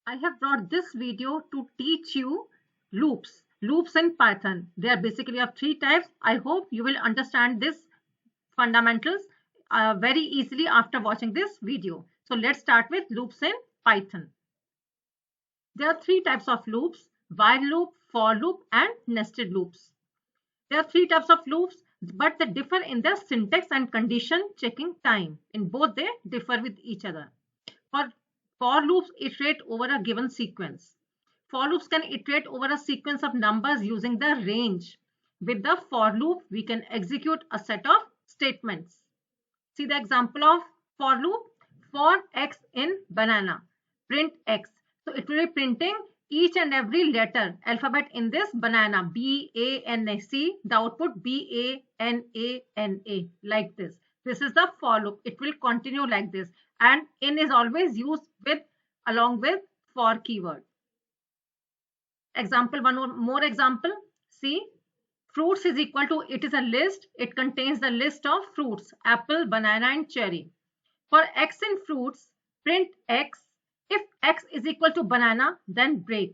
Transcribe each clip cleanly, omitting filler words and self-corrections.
I have brought this video to teach you loops. Loops in Python. They are basically of three types. I hope you will understand this fundamentals very easily after watching this video. So let's start with loops in Python. There are three types of loops: while loop, for loop, and nested loops. There are three types of loops, but they differ in their syntax and condition checking time. In both, they differ with each other. For loops iterate over a given sequence. For loops can iterate over a sequence of numbers using the range. With the for loop, we can execute a set of statements. See the example of for loop. For x in banana, print x. So it will be printing each and every letter alphabet in this banana, B-A-N-A. See the output B-A-N-A-N-A, like this. This is the for loop. It will continue like this, and in is always used with along with for keyword. Example, one more example. See, fruits is equal to, it is a list. It contains the list of fruits: apple, banana, and cherry. For x in fruits, print x. If x is equal to banana, then break.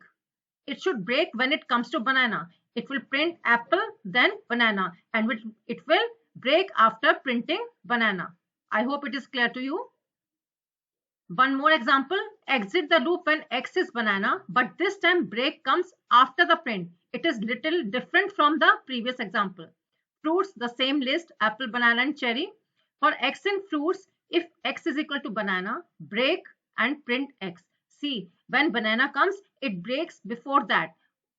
It should break when it comes to banana. It will print apple, then banana, and it will break after printing banana. I hope it is clear to you. One more example, exit the loop when x is banana, but this time break comes after the print. It is little different from the previous example. Fruits, the same list, apple, banana, and cherry. For x in fruits, if x is equal to banana, break and print x. See, when banana comes, it breaks before that.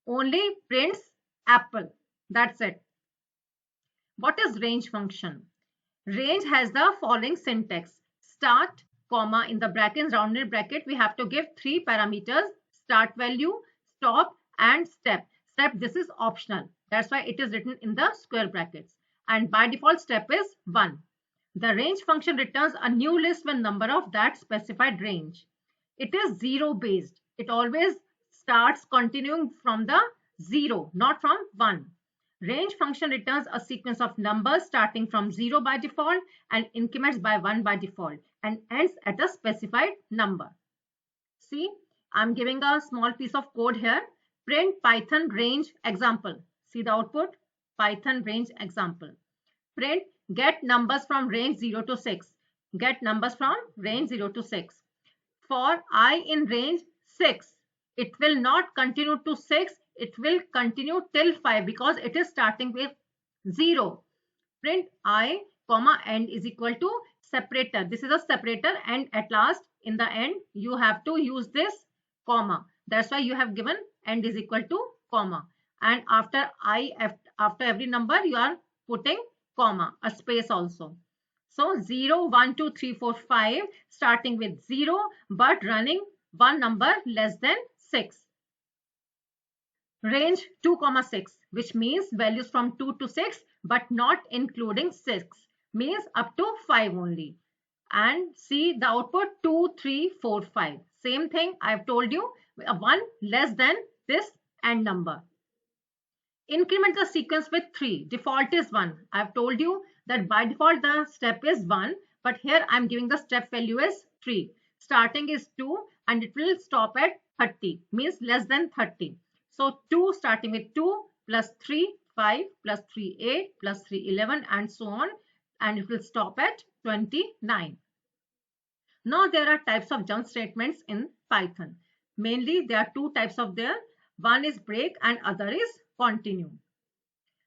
Only prints apple. That's it. What is range function? Range has the following syntax: start, comma, in the brackets, rounded bracket, we have to give three parameters: start value, stop, and step. This is optional. That's why it is written in the square brackets. And by default, step is 1. The range function returns a new list when number of that specified range. It is 0 based. It always starts continuing from the 0, not from 1. Range function returns a sequence of numbers starting from 0 by default and increments by 1 by default and ends at a specified number. See, I'm giving a small piece of code here. Print Python range example. See the output, Python range example. Print get numbers from range 0 to 6. Get numbers from range 0 to 6. For I in range 6, it will not continue to 6. It will continue till 5 because it is starting with 0. Print I, comma, end is equal to separator. This is a separator, and at last in the end you have to use this comma. That's why you have given end is equal to comma. And after I, after every number you are putting comma, a space also. So 0, 1, 2, 3, 4, 5 starting with 0 but running one number less than 6. Range 2, 6, which means values from 2 to 6 but not including 6, means up to 5 only. And see the output 2, 3, 4, 5. Same thing I've told you, 1 less than this end number. Increment the sequence with 3. Default is 1. I've told you that by default the step is 1, but here I'm giving the step value as 3. Starting is 2 and it will stop at 30, means less than 30. So 2 starting with 2 plus 3, 5 plus 3, 8 plus 3, 11 and so on, and it will stop at 29. Now there are types of jump statements in Python. Mainly there are two types of there. One is break and other is continue.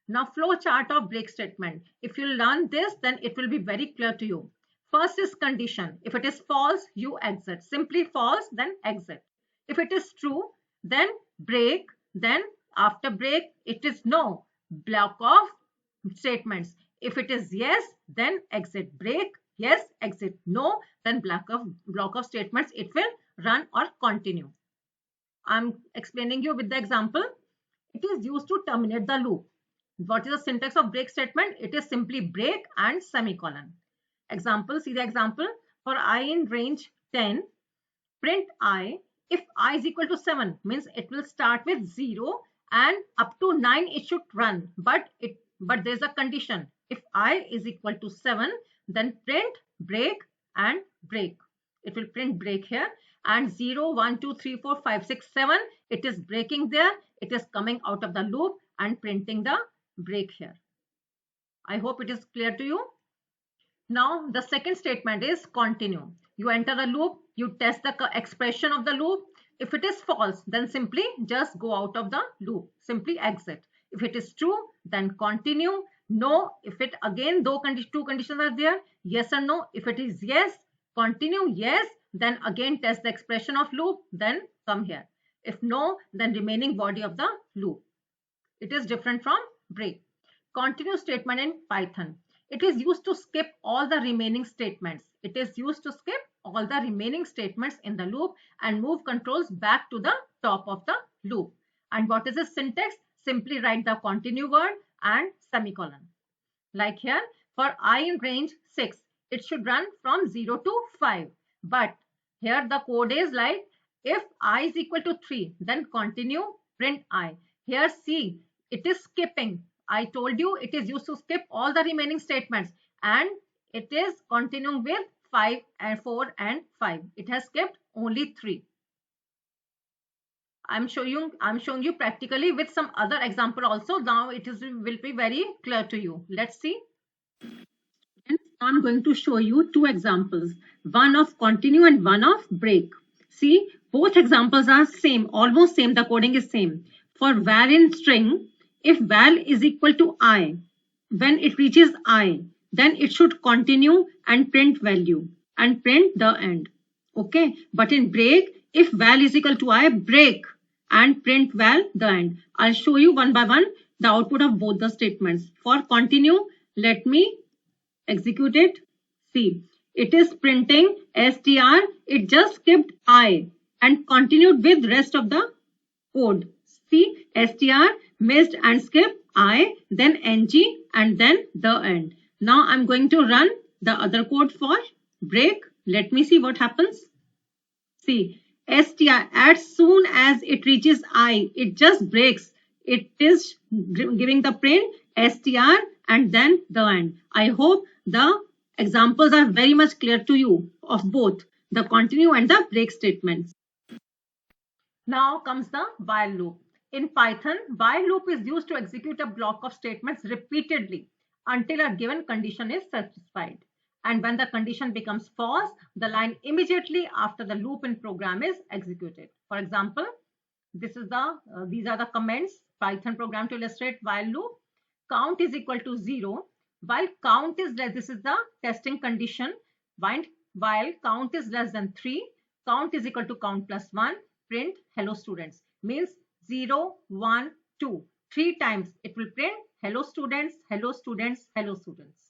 Now flow chart of break statement. If you learn this, then it will be very clear to you. First is condition. If it is false, you exit. Simply false, then exit. If it is true, then break. Then after break, it is no, block of statements. If it is yes, then exit. Break, yes, exit. No, then block of statements, it will run or continue. I'm explaining you with the example. It is used to terminate the loop. What is the syntax of break statement? It is simply break and semicolon. Example, see the example. For I in range 10, print I. If I is equal to 7, means it will start with 0 and up to 9 it should run. But there's a condition. If I is equal to 7, then print break and break. It will print break here. and 0, 1, 2, 3, 4, 5, 6, 7, it is breaking there. It is coming out of the loop and printing the break here. I hope it is clear to you. Now the second statement is continue. You enter the loop, you test the expression of the loop. If it is false, then simply just go out of the loop, simply exit. If it is true, then continue. No, if it again two conditions are there, yes or no. If it is yes, continue, yes, then again test the expression of loop, then come here. If no, then remaining body of the loop. It is different from break. Continue statement in Python. It is used to skip all the remaining statements. It is used to skip all the remaining statements in the loop and move controls back to the top of the loop. And what is the syntax? Simply write the continue word and semicolon. Like here, for I in range 6, it should run from 0 to 5. But here the code is like, if I is equal to 3, then continue, print I. Here see, it is skipping. I told you it is used to skip all the remaining statements, and it is continuing with 5 and 4 and 5. It has skipped only 3. I'm showing you practically with some other example also. Now it will be very clear to you. Let's see. And I'm going to show you two examples, one of continue and one of break. See, both examples are same, almost same. The coding is same. For val in string, if val is equal to I, when it reaches I, then it should continue and print value and print the end. Okay, but in break, if val is equal to I, break and print val the end. I'll show you one by one the output of both the statements. For continue, let me execute it. See, it is printing str. It just skipped I and continued with rest of the code. See, str, missed and skipped I, then ng and then the end. Now I'm going to run the other code for break. Let me see what happens. See, str, as soon as it reaches I, it just breaks. It is giving the print str and then the end. I hope the examples are very much clear to you of both the continue and the break statements. Now comes the while loop. In Python, while loop is used to execute a block of statements repeatedly until a given condition is satisfied. And when the condition becomes false, the line immediately after the loop in program is executed. For example, these are the comments, Python program to illustrate while loop. Count is equal to 0. While count is less, this is the testing condition. While count is less than 3, count is equal to count plus 1, print hello students. Means 0, 1, 2. 3 times it will print hello students, hello students, hello students.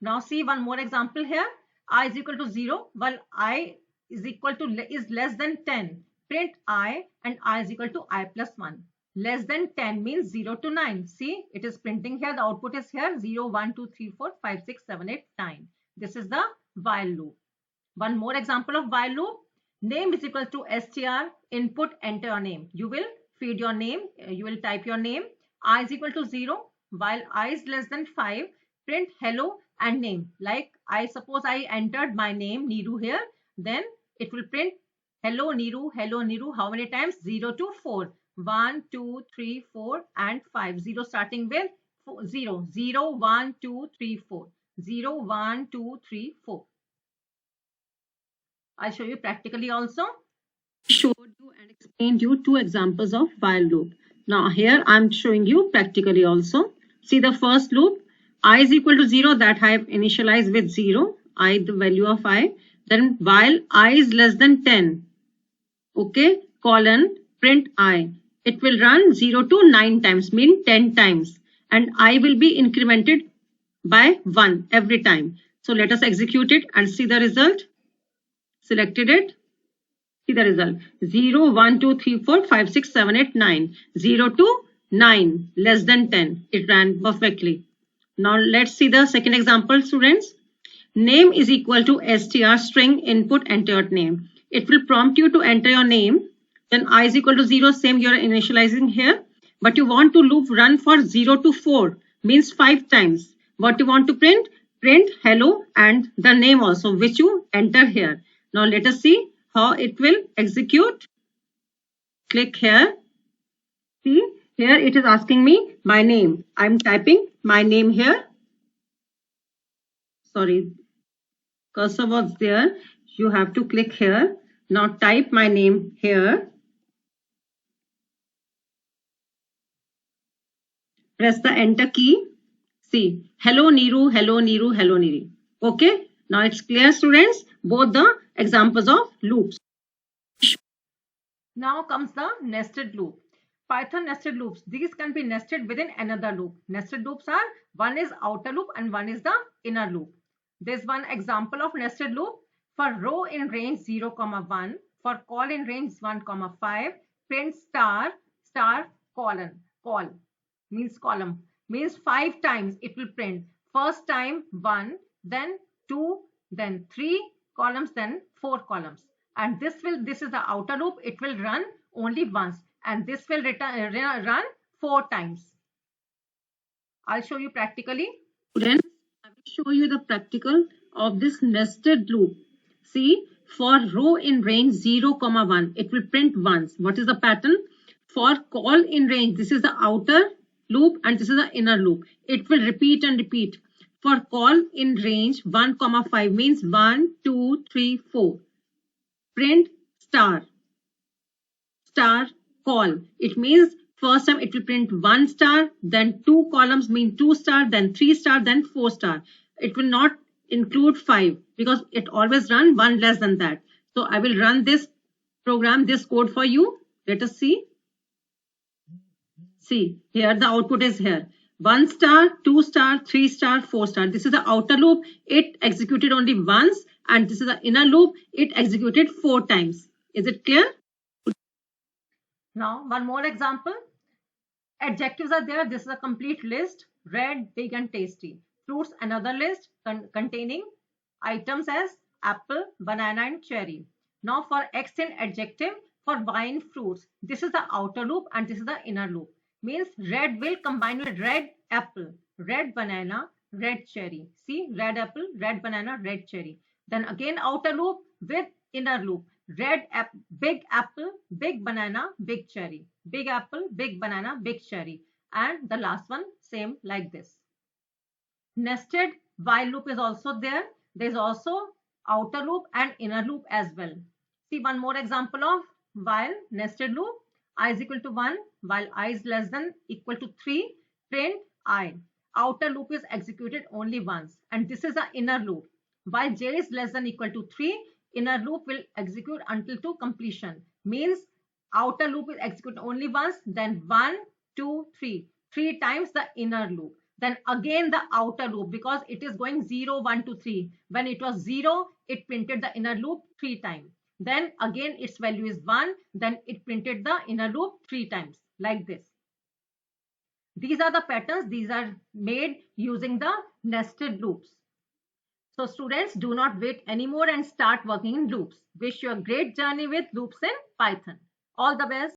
Now see one more example here. I is equal to 0, while I is less than 10. Print I and I is equal to I plus 1. Less than 10 means 0 to 9. See, it is printing here. The output is here 0, 1, 2, 3, 4, 5, 6, 7, 8, 9. This is the while loop. One more example of while loop. Name is equal to str, input, enter your name. You will feed your name. You will type your name. I is equal to 0. While I is less than 5, print hello and name. Like I suppose I entered my name Niru here. Then it will print hello Niru. How many times? 0 to 4. 1, 2, 3, 4 and 5. 0 starting with 0. 0, 1, 2, 3, 4. 0, 1, 2, 3, 4. I'll show you practically also. Showed you and explained you two examples of while loop. Now here I'm showing you practically also. See the first loop. I is equal to 0, that I have initialized with 0. I, the value of I. Then while I is less than 10. Okay, colon, print I. It will run 0 to 9 times, mean 10 times. And I will be incremented by 1 every time. So let us execute it and see the result. Selected it. See the result. 0, 1, 2, 3, 4, 5, 6, 7, 8, 9. 0 to 9, less than 10. It ran perfectly. Now let's see the second example, students. Name is equal to str string input enter name. It will prompt you to enter your name. Then I is equal to 0, same you are initializing here. But you want to loop run for 0 to 4, means 5 times. What you want to print? Print hello and the name also, which you enter here. Now let us see how it will execute. Click here. See, here it is asking me my name. I'm typing my name here. Sorry, cursor was there. You have to click here. Now type my name here. Press the enter key. See, hello Niru, hello Niru, hello Niru. Okay, now it's clear, students, both the examples of loops. Now comes the nested loop. Python nested loops. These can be nested within another loop. Nested loops are, one is outer loop and one is the inner loop. There's one example of nested loop. For row in range 0, 1, for call in range 1, 5, print star, star, colon, call, means column, means 5 times it will print. First time 1, then 2, then 3 columns, then 4 columns. And this is the outer loop. It will run only once, and this will run 4 times. I'll show you practically. Students, I will show you the practical of this nested loop. See, for row in range 0, 1, it will print once. What is the pattern? For call in range, this is the outer loop and this is the inner loop. It will repeat and repeat. For call in range 1, 5 means 1, 2, 3, 4. Print star, star, call. It means first time it will print 1 star, then 2 columns mean 2 star, then 3 star, then 4 star. It will not include 5 because it always run one less than that. So I will run this program, this code for you. Let us see. See, here the output is here. 1 star, 2 star, 3 star, 4 star. This is the outer loop. It executed only once, and this is the inner loop. It executed 4 times. Is it clear? Now, one more example. Adjectives are there. This is a complete list. Red, big and tasty. Fruits, another list containing items as apple, banana and cherry. Now for X in adjective, for wine, fruits. This is the outer loop and this is the inner loop. Means red will combine with red apple, red banana, red cherry. See, red apple, red banana, red cherry. Then again outer loop with inner loop. Red big apple, big banana, big cherry. Big apple, big banana, big cherry. And the last one same like this. Nested while loop is also there. There is also outer loop and inner loop as well. See one more example of while nested loop. I is equal to 1, while I is less than equal to 3, print I. Outer loop is executed only once, and this is the inner loop. While j is less than equal to 3, inner loop will execute until to completion. Means outer loop is executed only once, then 1, 2, 3. 3 times the inner loop. Then again the outer loop, because it is going 0, 1, 2, 3. When it was 0, it printed the inner loop 3 times. Then again its value is 1, then it printed the inner loop 3 times like this. These are the patterns. These are made using the nested loops. So students, do not wait anymore and start working in loops. Wish you a great journey with loops in Python. All the best.